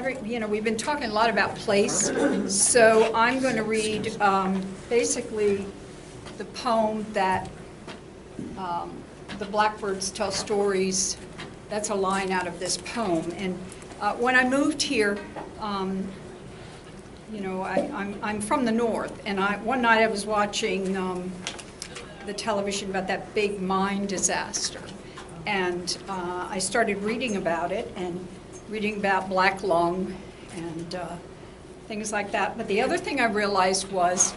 we've been talking a lot about place, so I'm going to read basically the poem that the blackbirds tell stories. That's a line out of this poem. And when I moved here, I'm from the north, and one night I was watching the television about that big mine disaster, and I started reading about it and reading about black lung and things like that. But the other thing I realized was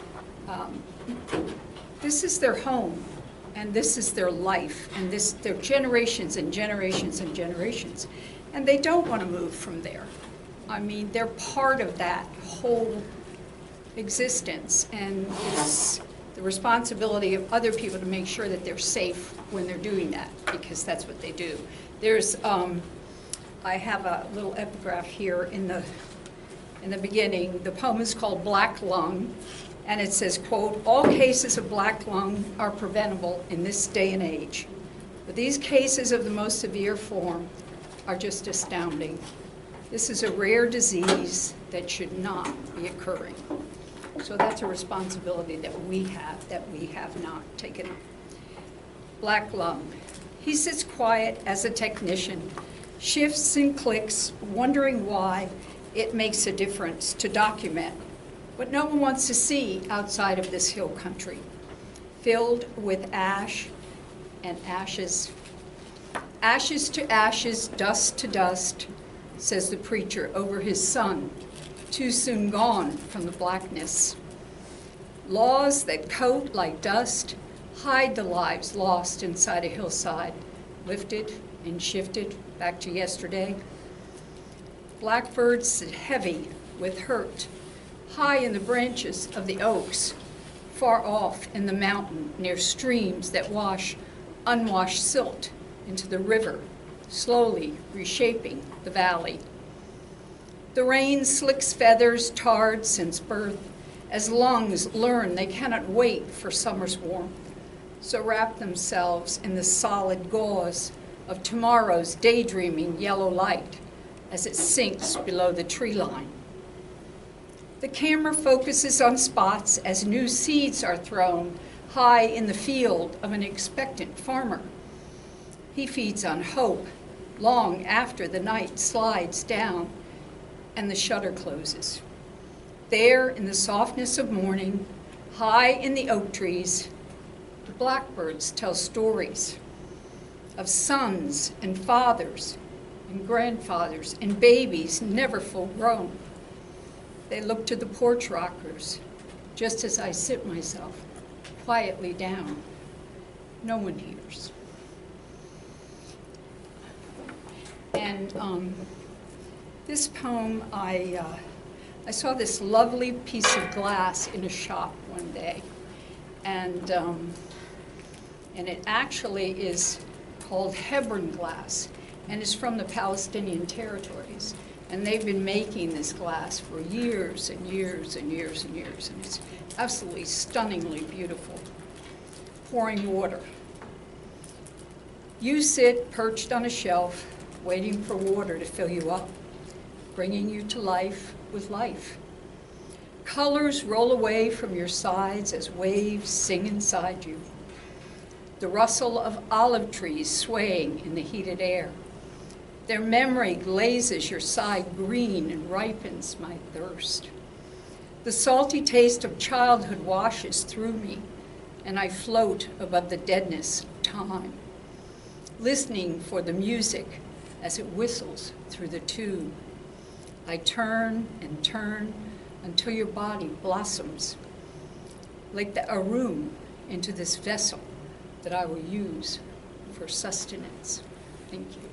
this is their home, and this is their life, and they're generations and generations and generations, and they don't want to move from there. I mean, they're part of that whole existence, and it's the responsibility of other people to make sure that they're safe when they're doing that, because that's what they do. There's, I have a little epigraph here in the beginning. The poem is called Black Lung, and it says, quote, "All cases of black lung are preventable in this day and age, but these cases of the most severe form are just astounding. This is a rare disease that should not be occurring." So that's a responsibility that we have not taken. Black lung. He sits quiet as a technician, shifts and clicks, wondering why it makes a difference to document what no one wants to see outside of this hill country, filled with ash and ashes. Ashes to ashes, dust to dust, says the preacher over his son, too soon gone from the blackness. Laws that coat like dust hide the lives lost inside a hillside, lifted and shifted back to yesterday. Blackbirds sit heavy with hurt, high in the branches of the oaks, far off in the mountain near streams that wash unwashed silt into the river, slowly reshaping the valley. The rain slicks feathers tarred since birth, as lungs learn they cannot wait for summer's warmth, so wrap themselves in the solid gauze of tomorrow's daydreaming yellow light as it sinks below the tree line. The camera focuses on spots as new seeds are thrown high in the field of an expectant farmer. He feeds on hope long after the night slides down and the shutter closes. There, in the softness of morning, high in the oak trees, the blackbirds tell stories of sons and fathers and grandfathers and babies never full grown. They look to the porch rockers, just as I sit myself quietly down. No one hears. And this poem, I saw this lovely piece of glass in a shop one day, and it actually is called Hebron glass, and it's from the Palestinian territories. And they've been making this glass for years and years and years and years, and it's absolutely stunningly beautiful. Pouring water. You sit perched on a shelf, waiting for water to fill you up, bringing you to life with life. Colors roll away from your sides as waves sing inside you. The rustle of olive trees swaying in the heated air. Their memory glazes your side green and ripens my thirst. The salty taste of childhood washes through me, and I float above the deadness of time, listening for the music as it whistles through the tube. I turn and turn until your body blossoms, like the arum into this vessel that I will use for sustenance. Thank you.